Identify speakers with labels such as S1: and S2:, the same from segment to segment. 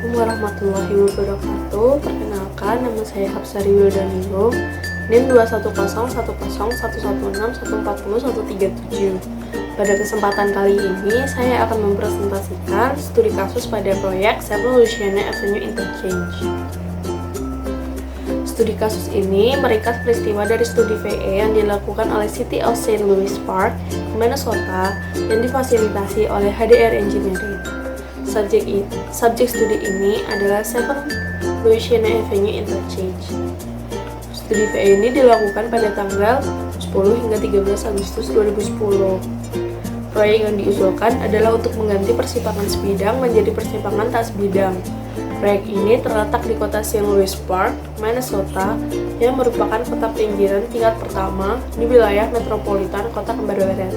S1: Assalamualaikum warahmatullahi wabarakatuh. Perkenalkan, nama saya Hapsari Wildanilo, NIM 21011116140 Pada kesempatan kali ini, saya akan mempresentasikan studi kasus pada proyek 7 Louisiana Avenue Interchange. Studi kasus ini meringkas peristiwa dari studi VE yang dilakukan oleh City of St. Louis Park, Minnesota, dan difasilitasi oleh HDR Engineering. Subjek studi ini adalah 7 Louisiana Avenue Interchange. Studi VE ini dilakukan pada tanggal 10 hingga 13 Agustus 2010. Proyek yang diusulkan adalah untuk mengganti persimpangan sebidang menjadi persimpangan tak sebidang. Proyek ini terletak di kota St. Louis Park, Minnesota, yang merupakan kota pinggiran tingkat pertama di wilayah metropolitan kota Kembar Barat.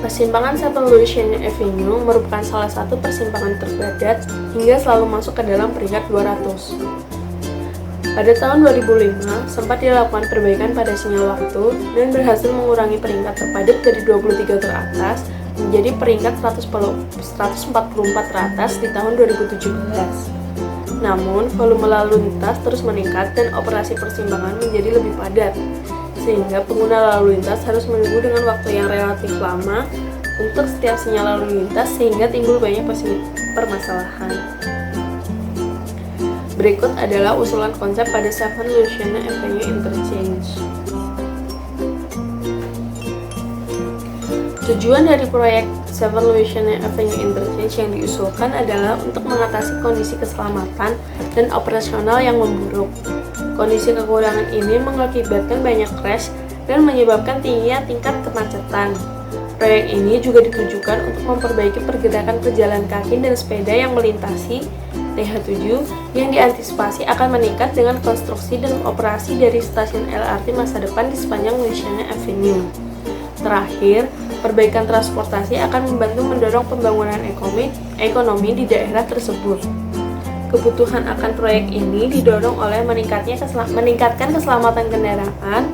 S1: Persimpangan 7 Louisiana Avenue merupakan salah satu persimpangan terpadat hingga selalu masuk ke dalam peringkat 200. Pada tahun 2005, sempat dilakukan perbaikan pada sinyal waktu dan berhasil mengurangi peringkat terpadat dari 23 teratas menjadi peringkat 144 teratas di tahun 2017. Namun, volume lalu lintas terus meningkat dan operasi persimpangan menjadi lebih padat, sehingga pengguna lalu lintas harus menunggu dengan waktu yang relatif lama untuk setiap sinyal lalu lintas sehingga timbul banyak permasalahan. Berikut adalah usulan konsep pada 7 Louisiana Avenue Interchange. Tujuan dari proyek 7 Louisiana Avenue Interchange yang diusulkan adalah untuk mengatasi kondisi keselamatan dan operasional yang memburuk. Kondisi kekurangan ini mengakibatkan banyak crash dan menyebabkan tingginya tingkat kemacetan. Proyek ini juga ditujukan untuk memperbaiki pergerakan pejalan kaki dan sepeda yang melintasi TH7 yang diantisipasi akan meningkat dengan konstruksi dan operasi dari stasiun LRT masa depan di sepanjang Louisiana Avenue. Terakhir, perbaikan transportasi akan membantu mendorong pembangunan ekonomi di daerah tersebut. Kebutuhan akan proyek ini didorong oleh meningkatkan keselamatan kendaraan,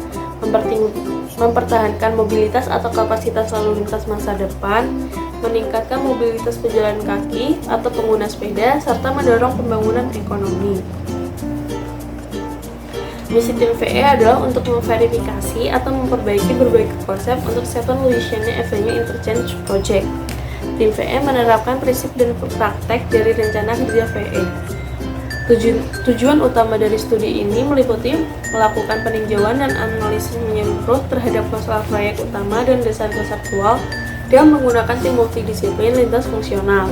S1: mempertahankan mobilitas atau kapasitas lalu lintas masa depan, meningkatkan mobilitas pejalan kaki atau pengguna sepeda, serta mendorong pembangunan ekonomi. Misi tim VE adalah untuk memverifikasi atau memperbaiki berbagai konsep untuk 7 Louisiana Avenue Interchange Project. Tim VE menerapkan prinsip dan praktek dari rencana kerja VE. Tujuan utama dari studi ini meliputi melakukan peninjauan dan analisis menyeluruh terhadap masalah proyek utama dan desain konseptual dengan menggunakan tim multidisiplin lintas fungsional.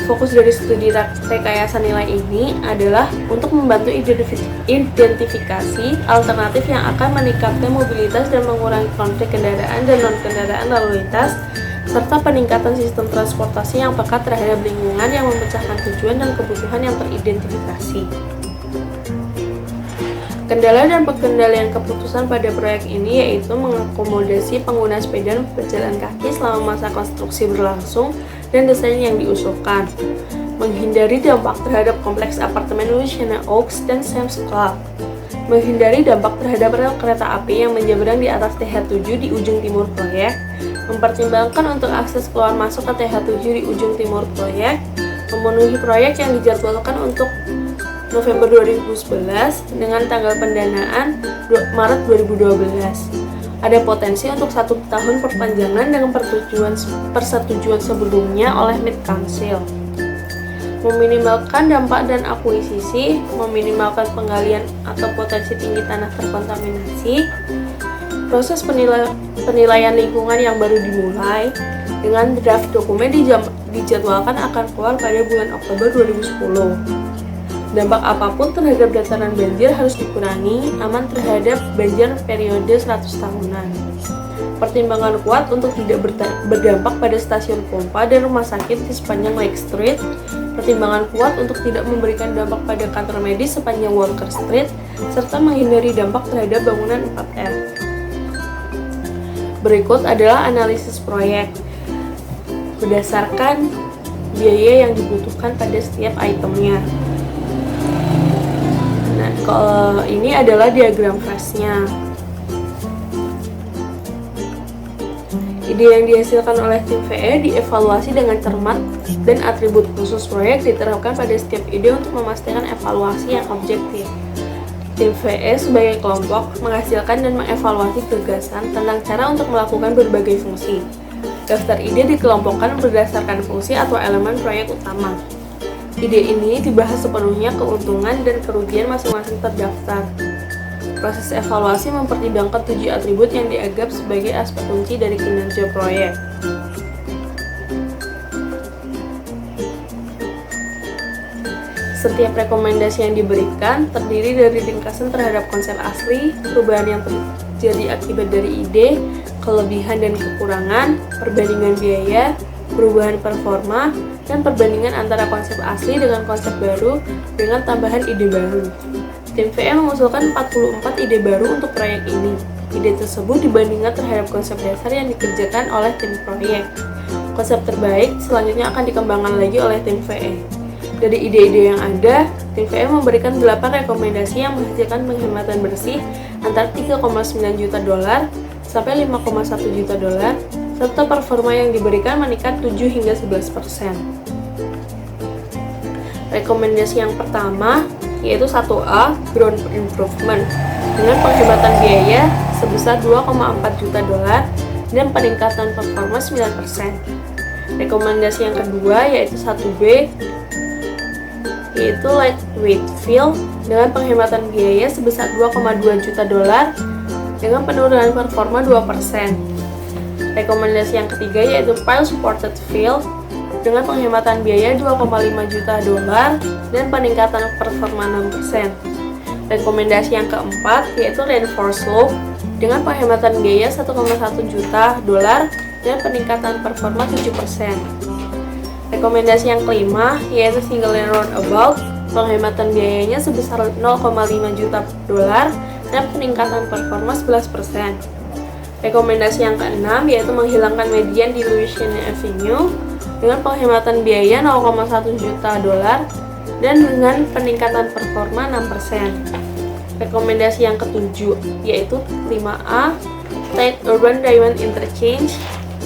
S1: Fokus dari studi rekayasa nilai ini adalah untuk membantu identifikasi alternatif yang akan meningkatkan mobilitas dan mengurangi konflik kendaraan dan non-kendaraan lalu lintas, serta peningkatan sistem transportasi yang peka terhadap lingkungan yang memecahkan tujuan dan kebutuhan yang teridentifikasi. Kendala dan pengendalian keputusan pada proyek ini yaitu mengakomodasi pengguna sepeda dan pejalan kaki selama masa konstruksi berlangsung dan desain yang diusulkan, menghindari dampak terhadap kompleks apartemen Louisiana Oaks dan Sam's Club, menghindari dampak terhadap rel kereta api yang menyeberang di atas TH7 di ujung timur proyek, mempertimbangkan untuk akses keluar masuk ke TH7 di ujung timur proyek, memenuhi proyek yang dijadwalkan untuk November 2011 dengan tanggal pendanaan Maret 2012. Ada potensi untuk 1 tahun perpanjangan dengan persetujuan sebelumnya oleh Mid Council. Meminimalkan dampak dan akuisisi, meminimalkan penggalian atau potensi tinggi tanah terkontaminasi. Proses penilaian lingkungan yang baru dimulai dengan draft dokumen dijadwalkan akan keluar pada bulan Oktober 2010. Dampak apapun terhadap dataran banjir harus dikurangi, aman terhadap banjir periode 100 tahunan. Pertimbangan kuat untuk tidak berdampak pada stasiun pompa dan rumah sakit di sepanjang Lake Street. Pertimbangan kuat untuk tidak memberikan dampak pada kantor medis sepanjang Walker Street, serta menghindari dampak terhadap bangunan 4F. Berikut adalah analisis proyek berdasarkan biaya yang dibutuhkan pada setiap itemnya. Nah, kalau ini adalah diagram fase-nya. Ide yang dihasilkan oleh tim VE dievaluasi dengan cermat dan atribut khusus proyek diterapkan pada setiap ide untuk memastikan evaluasi yang objektif. Tim VE sebagai kelompok menghasilkan dan mengevaluasi gagasan tentang cara untuk melakukan berbagai fungsi. Daftar ide dikelompokkan berdasarkan fungsi atau elemen proyek utama. Ide ini dibahas sepenuhnya keuntungan dan kerugian masing-masing terdaftar. Proses evaluasi mempertimbangkan 7 atribut yang dianggap sebagai aspek kunci dari kinerja proyek. Setiap rekomendasi yang diberikan terdiri dari ringkasan terhadap konsep asli, perubahan yang terjadi akibat dari ide, kelebihan dan kekurangan, perbandingan biaya, perubahan performa, dan perbandingan antara konsep asli dengan konsep baru dengan tambahan ide baru. Tim VE mengusulkan 44 ide baru untuk proyek ini. Ide tersebut dibandingkan terhadap konsep dasar yang dikerjakan oleh tim proyek. Konsep terbaik selanjutnya akan dikembangkan lagi oleh tim VE. Dari ide-ide yang ada, tim VE memberikan 8 rekomendasi yang menghasilkan penghematan bersih antara $3,9 juta sampai $5,1 juta, serta performa yang diberikan meningkat 7 hingga 11%. Rekomendasi yang pertama yaitu 1A, ground improvement, dengan penghematan biaya sebesar $2,4 juta dan peningkatan performa 9%. Rekomendasi yang kedua yaitu 1B, yaitu lightweight fill, dengan penghematan biaya sebesar $2,2 juta dengan penurunan performa 2%. Rekomendasi yang ketiga yaitu pile supported fill, dengan penghematan biaya $2,5 juta dan peningkatan performa 6%. Rekomendasi yang keempat yaitu reinforced slope, dengan penghematan biaya $1,1 juta dan peningkatan performa 7%. Rekomendasi yang kelima yaitu single lane roundabout, penghematan biayanya sebesar $0,5 juta dan peningkatan performa 11%. Rekomendasi yang keenam yaitu menghilangkan median di Louisiana Avenue, dengan penghematan biaya $0,1 juta dan dengan peningkatan performa 6%. Rekomendasi yang ketujuh yaitu 5A, Tight Urban Diamond Interchange,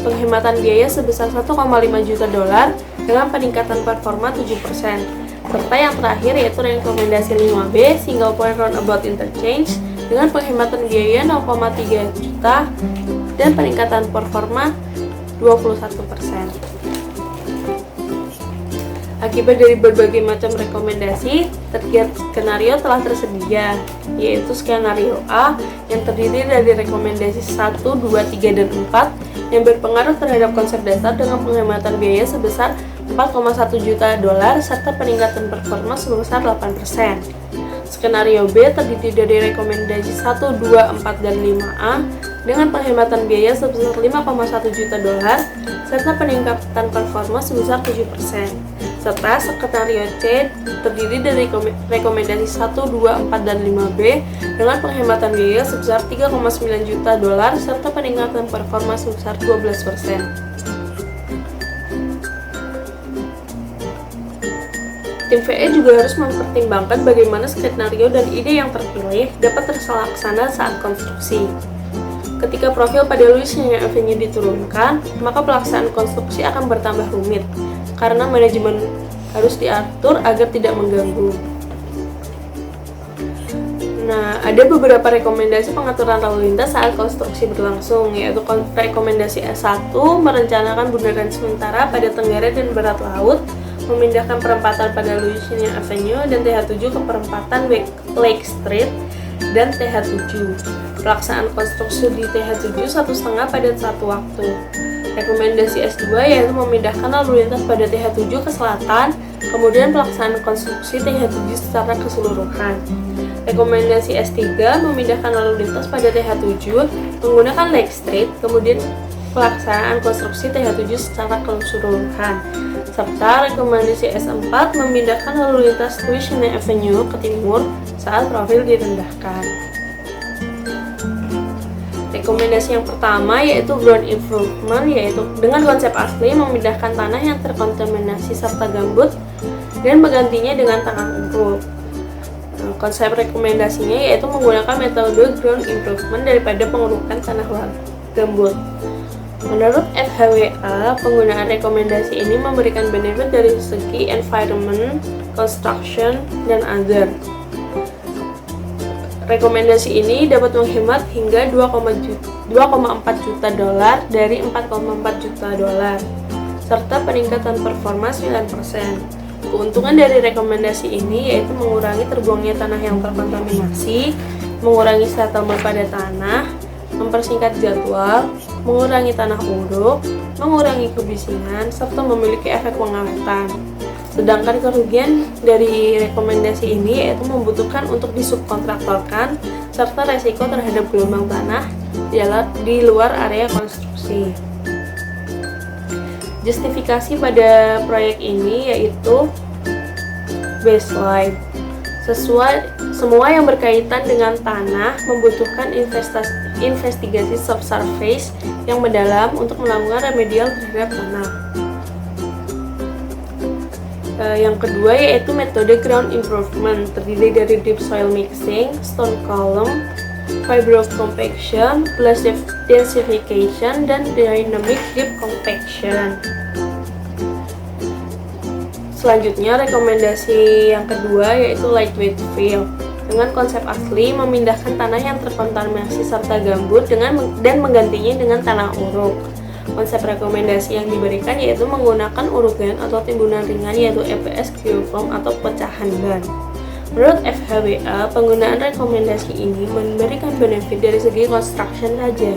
S1: penghematan biaya sebesar $1,5 juta dengan peningkatan performa 7%. Serta yang terakhir yaitu rekomendasi 5B, Single Point Roundabout Interchange, dengan penghematan biaya $0,3 juta dan peningkatan performa 21%. Akibat dari berbagai macam rekomendasi, 3 skenario telah tersedia, yaitu skenario A yang terdiri dari rekomendasi 1, 2, 3, dan 4 yang berpengaruh terhadap konsep dasar dengan penghematan biaya sebesar $4,1 juta serta peningkatan performa sebesar 8%. Skenario B terdiri dari rekomendasi 1, 2, 4, dan 5A dengan penghematan biaya sebesar $5,1 juta serta peningkatan performa sebesar 7%. Serta skenario C terdiri dari rekomendasi 1, 2, 4, dan 5B dengan penghematan biaya sebesar $3,9 juta serta peningkatan performa sebesar 12%. Tim VE juga harus mempertimbangkan bagaimana skenario dan ide yang terpilih dapat terlaksana saat konstruksi. Ketika profil pada Louisiana Avenue diturunkan, maka pelaksanaan konstruksi akan bertambah rumit, karena manajemen harus diatur agar tidak mengganggu. Nah, ada beberapa rekomendasi pengaturan lalu lintas saat konstruksi berlangsung, yaitu rekomendasi S1 merencanakan bundaran sementara pada tenggara dan barat laut, memindahkan perempatan pada Louisiana Avenue dan TH7 ke perempatan Lake Street dan TH7. Pelaksanaan konstruksi di TH7 1,5 pada satu waktu. Rekomendasi S2 yaitu memindahkan lalu lintas pada TH7 ke selatan, kemudian pelaksanaan konstruksi TH7 secara keseluruhan. Rekomendasi S3 memindahkan lalu lintas pada TH7 menggunakan Lake Street, kemudian pelaksanaan konstruksi TH7 secara keseluruhan. Serta rekomendasi S4 memindahkan lalu lintas Louisiana Avenue ke timur saat profil direndahkan. Rekomendasi yang pertama yaitu ground improvement, yaitu dengan konsep asli memindahkan tanah yang terkontaminasi serta gambut dan menggantinya dengan tanah rumput. Konsep rekomendasinya yaitu menggunakan metode ground improvement daripada pengurukan tanah gambut. Menurut FHWA, penggunaan rekomendasi ini memberikan benefit dari segi environment, construction, dan other. Rekomendasi ini dapat menghemat hingga 2,4 juta dolar dari 4,4 juta dolar, serta peningkatan performa 9%. Keuntungan dari rekomendasi ini yaitu mengurangi terbuangnya tanah yang terkontaminasi, mengurangi settlement pada tanah, mempersingkat jadwal, mengurangi tanah uruk, mengurangi kebisingan, serta memiliki efek pengawetan. Sedangkan kerugian dari rekomendasi ini yaitu membutuhkan untuk disubkontraktorkan, serta resiko terhadap gelombang tanah di luar area konstruksi. Justifikasi pada proyek ini yaitu baseline. Semua yang berkaitan dengan tanah membutuhkan investigasi subsurface yang mendalam untuk melakukan remedial terhadap tanah. Yang kedua yaitu metode ground improvement, terdiri dari deep soil mixing, stone column, fiber compaction, plus densification, dan dynamic deep compaction. Selanjutnya, rekomendasi yang kedua yaitu lightweight fill, dengan konsep asli memindahkan tanah yang terkontaminasi serta gambut dan menggantinya dengan tanah uruk. Konsep rekomendasi yang diberikan yaitu menggunakan urugan atau timbunan ringan yaitu EPS geoform atau pecahan ban. Menurut FHWA, penggunaan rekomendasi ini memberikan benefit dari segi construction saja.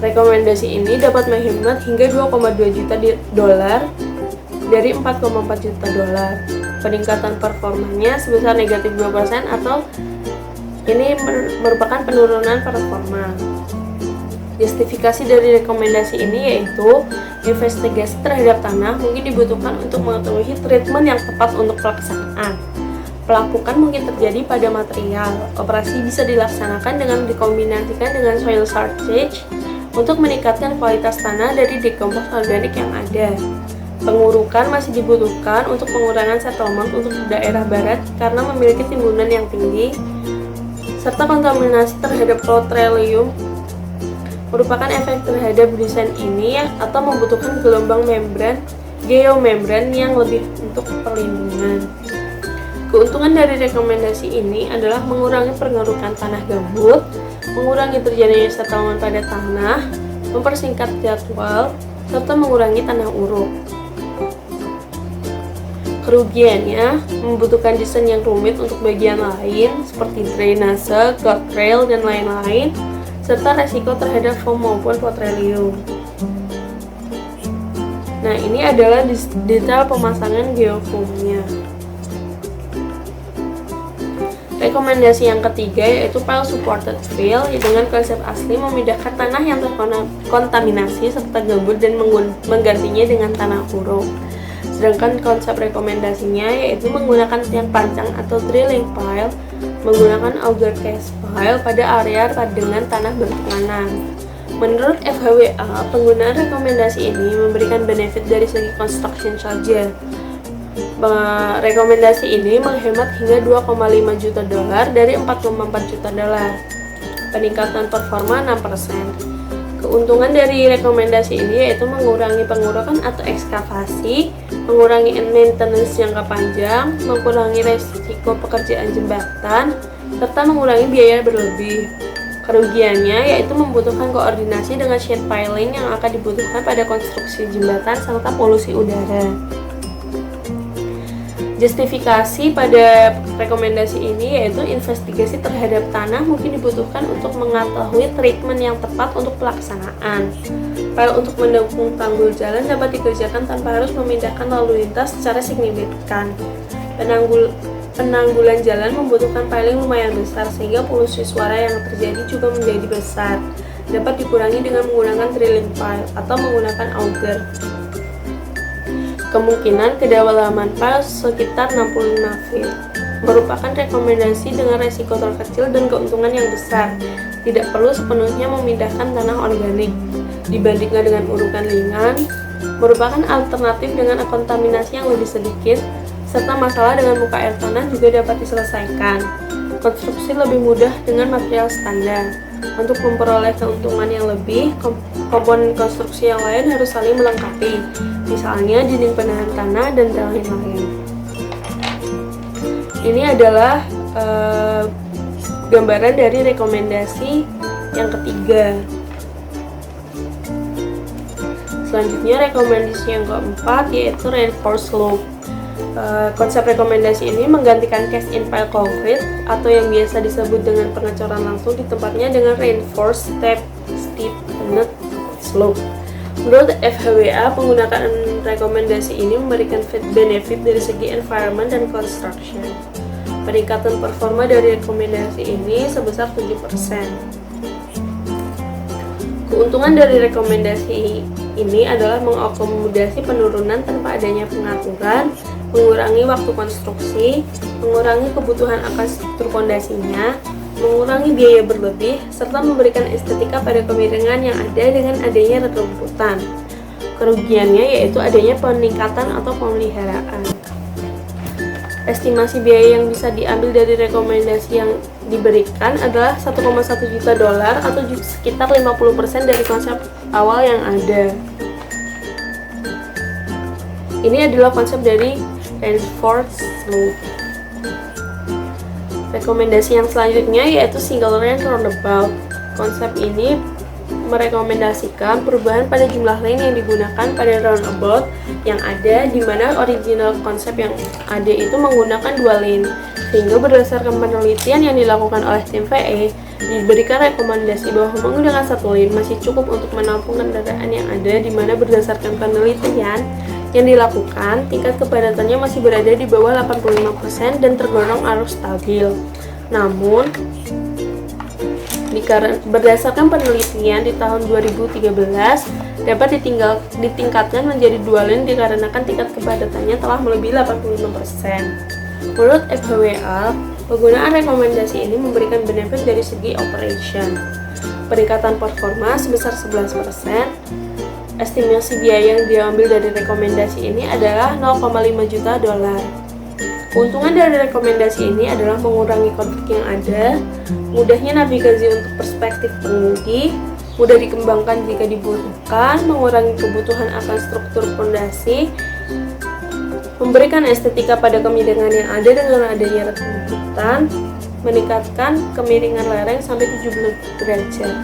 S1: Rekomendasi ini dapat menghemat hingga 2,2 juta dolar dari 4,4 juta dolar. Peningkatan performanya sebesar negatif 2% atau ini merupakan penurunan performa. Justifikasi dari rekomendasi ini yaitu investigasi terhadap tanah mungkin dibutuhkan untuk mengetahui treatment yang tepat untuk pelaksanaan. Pelapukan mungkin terjadi pada material. Operasi bisa dilaksanakan dengan dikombinasikan dengan soil charge untuk meningkatkan kualitas tanah dari dekompos organik yang ada. Pengurukan masih dibutuhkan untuk pengurangan settlement untuk daerah barat karena memiliki timbunan yang tinggi, serta kontaminasi terhadap petroleum merupakan efek terhadap desain ini atau membutuhkan gelombang geomembran yang lebih untuk perlindungan. Keuntungan dari rekomendasi ini adalah mengurangi pengerukan tanah gambut, mengurangi terjadinya settlement pada tanah, mempersingkat jadwal, serta mengurangi tanah uruk. Kerugiannya membutuhkan desain yang rumit untuk bagian lain seperti drainase, guardrail, dan lain-lain, serta resiko terhadap foam maupun petroleum. Nah, ini adalah detail pemasangan geofoamnya. Rekomendasi yang ketiga yaitu pile supported fill dengan konsep asli memindahkan tanah yang terkontaminasi serta gambut dan menggantinya dengan tanah uruk. Sedangkan konsep rekomendasinya yaitu menggunakan tiang pancang atau drilling pile, menggunakan auger cast pile pada area dengan tanah bertekanan. Menurut FHWA, penggunaan rekomendasi ini memberikan benefit dari segi construction saja. Rekomendasi ini menghemat hingga 2,5 juta dolar dari 4,4 juta dolar. Peningkatan performa 6%. Keuntungan dari rekomendasi ini yaitu mengurangi pengurukan atau ekskavasi, mengurangi maintenance jangka panjang, mengurangi resiko pekerjaan jembatan, serta mengurangi biaya berlebih. Kerugiannya yaitu membutuhkan koordinasi dengan sheet piling yang akan dibutuhkan pada konstruksi jembatan serta polusi udara. Justifikasi pada rekomendasi ini yaitu investigasi terhadap tanah mungkin dibutuhkan untuk mengetahui treatment yang tepat untuk pelaksanaan. File untuk mendukung tanggul jalan dapat dikerjakan tanpa harus memindahkan lalu lintas secara signifikan. Penanggulan jalan membutuhkan piling lumayan besar sehingga polusi suara yang terjadi juga menjadi besar. Dapat dikurangi dengan menggunakan drilling pile atau menggunakan auger. Kemungkinan kedalaman pile sekitar 65 feet. Merupakan rekomendasi dengan resiko terkecil dan keuntungan yang besar. Tidak perlu sepenuhnya memindahkan tanah organik. Dibandingkan dengan urukan ringan, merupakan alternatif dengan kontaminasi yang lebih sedikit, serta masalah dengan muka air tanah juga dapat diselesaikan. Konstruksi lebih mudah dengan material standar. Untuk memperoleh keuntungan yang lebih, komponen konstruksi yang lain harus saling melengkapi, misalnya dinding penahan tanah dan lain-lain. Ini adalah gambaran dari rekomendasi yang ketiga. Selanjutnya rekomendasi yang keempat yaitu reinforced slope. Konsep rekomendasi ini menggantikan cast in pile concrete atau yang biasa disebut dengan pengecoran langsung di tempatnya dengan reinforced steep slope. Menurut FHWA, penggunaan rekomendasi ini memberikan benefit dari segi environment dan construction. Peningkatan performa dari rekomendasi ini sebesar 7%. Keuntungan dari rekomendasi ini adalah mengakomodasi penurunan tanpa adanya pengaturan, mengurangi waktu konstruksi, mengurangi kebutuhan akan struktur fondasinya, mengurangi biaya berlebih, serta memberikan estetika pada kemiringan yang ada dengan adanya rerumputan. Kerugiannya yaitu adanya peningkatan atau pemeliharaan. Estimasi biaya yang bisa diambil dari rekomendasi yang diberikan adalah 1,1 juta dolar atau sekitar 50% dari konsep awal yang ada. Ini adalah konsep dari reinforced slope. Rekomendasi yang selanjutnya yaitu single lane roundabout. Konsep ini merekomendasikan perubahan pada jumlah lane yang digunakan pada roundabout yang ada, di mana original konsep yang ada itu menggunakan 2 lane. Sehingga berdasarkan penelitian yang dilakukan oleh tim VE, diberikan rekomendasi bahwa menggunakan 1 lane masih cukup untuk menampung kendaraan yang ada, di mana berdasarkan penelitian yang dilakukan, tingkat kepadatannya masih berada di bawah 85% dan tergolong arus stabil. Namun, berdasarkan penelitian di tahun 2013 dapat ditingkatkan menjadi 2 lane dikarenakan tingkat kepadatannya telah melebihi 85%. Menurut FHWA, penggunaan rekomendasi ini memberikan benefit dari segi operation. Peningkatan performa sebesar 11%. Estimasi biaya yang diambil dari rekomendasi ini adalah 0,5 juta dolar. Keuntungan dari rekomendasi ini adalah mengurangi konflik yang ada, mudahnya navigasi untuk perspektif pengemudi, mudah dikembangkan jika dibutuhkan, mengurangi kebutuhan akan struktur fondasi, memberikan estetika pada kemiringan yang ada dengan adanya rerumputan, meningkatkan kemiringan lereng sampai 70 derajat.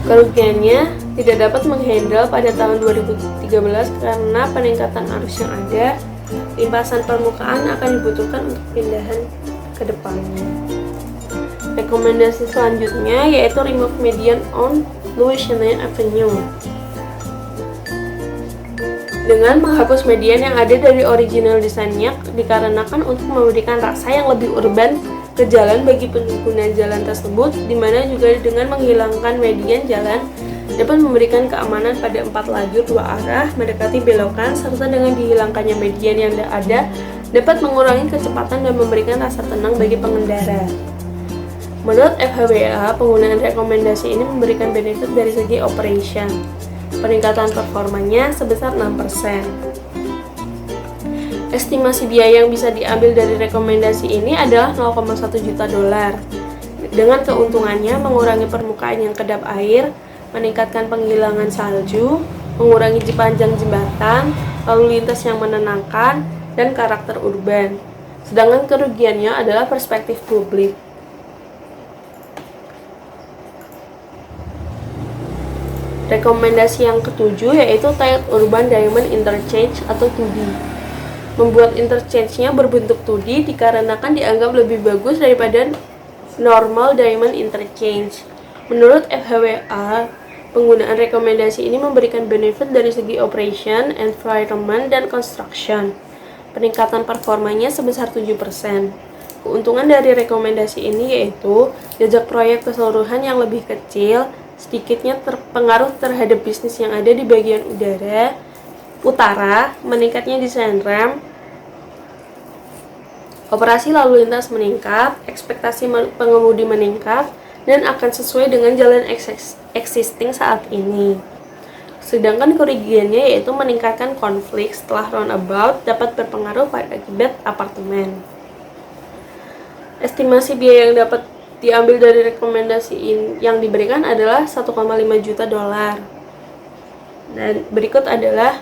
S1: Kerugiannya tidak dapat menghandle pada tahun 2013 karena peningkatan arus yang ada. Limpasan permukaan akan dibutuhkan untuk pindahan ke depannya. Rekomendasi selanjutnya yaitu remove median on Louisiana Avenue. Dengan menghapus median yang ada dari original desainnya dikarenakan untuk memberikan rasa yang lebih urban ke jalan bagi pengguna jalan tersebut, di mana juga dengan menghilangkan median jalan dapat memberikan keamanan pada 4 lajur 2 arah mendekati belokan, serta dengan dihilangkannya median yang ada dapat mengurangi kecepatan dan memberikan rasa tenang bagi pengendara. Menurut FHWA, penggunaan rekomendasi ini memberikan benefit dari segi operation. Peningkatan performanya sebesar 6%. Estimasi biaya yang bisa diambil dari rekomendasi ini adalah 0,1 juta dolar. Dengan keuntungannya mengurangi permukaan yang kedap air, meningkatkan penghilangan salju, mengurangi panjang jembatan, lalu lintas yang menenangkan, dan karakter urban. Sedangkan kerugiannya adalah perspektif publik. Rekomendasi yang ketujuh yaitu Tiled Urban Diamond Interchange atau 2D. Membuat interchange-nya berbentuk 2D dikarenakan dianggap lebih bagus daripada normal diamond interchange. Menurut FHWA, penggunaan rekomendasi ini memberikan benefit dari segi operation, environment, dan construction. Peningkatan performanya sebesar 7%. Keuntungan dari rekomendasi ini yaitu jajak proyek keseluruhan yang lebih kecil, sedikitnya terpengaruh terhadap bisnis yang ada di bagian utara, meningkatnya desain rem, operasi lalu lintas meningkat, ekspektasi pengemudi meningkat, dan akan sesuai dengan jalan existing saat ini. Sedangkan kerugiannya yaitu meningkatkan konflik setelah roundabout dapat berpengaruh pada akibat apartemen. Estimasi biaya yang dapat diambil dari rekomendasi yang diberikan adalah 1,5 juta dolar. Dan berikut adalah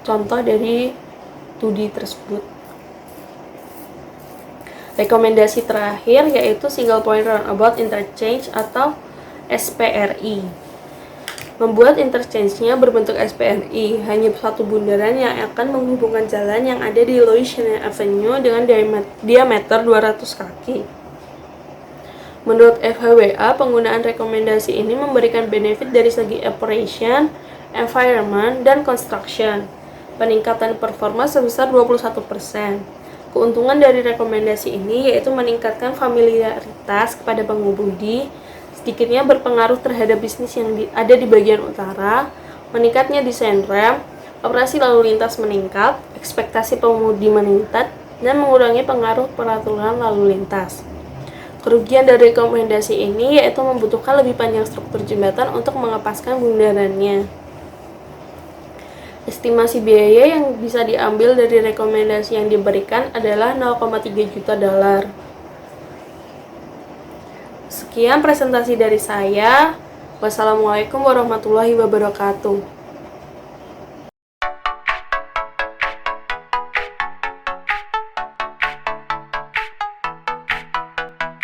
S1: contoh dari studi tersebut. Rekomendasi terakhir yaitu Single Point Roundabout Interchange atau SPRI. Membuat interchange-nya berbentuk SPRI, hanya satu bundaran yang akan menghubungkan jalan yang ada di Louisiana Avenue dengan diameter 200 kaki. Menurut FHWA, penggunaan rekomendasi ini memberikan benefit dari segi operation, environment, dan construction. Peningkatan performa sebesar 21%. Keuntungan dari rekomendasi ini yaitu meningkatkan familiaritas kepada pengemudi, sedikitnya berpengaruh terhadap bisnis yang ada di bagian utara, meningkatnya desain rem, operasi lalu lintas meningkat, ekspektasi pengemudi meningkat, dan mengurangi pengaruh peraturan lalu lintas. Kerugian dari rekomendasi ini yaitu membutuhkan lebih panjang struktur jembatan untuk mengepaskan bundarannya. Estimasi biaya yang bisa diambil dari rekomendasi yang diberikan adalah 0,3 juta dolar. Sekian presentasi dari saya. Wassalamualaikum warahmatullahi wabarakatuh.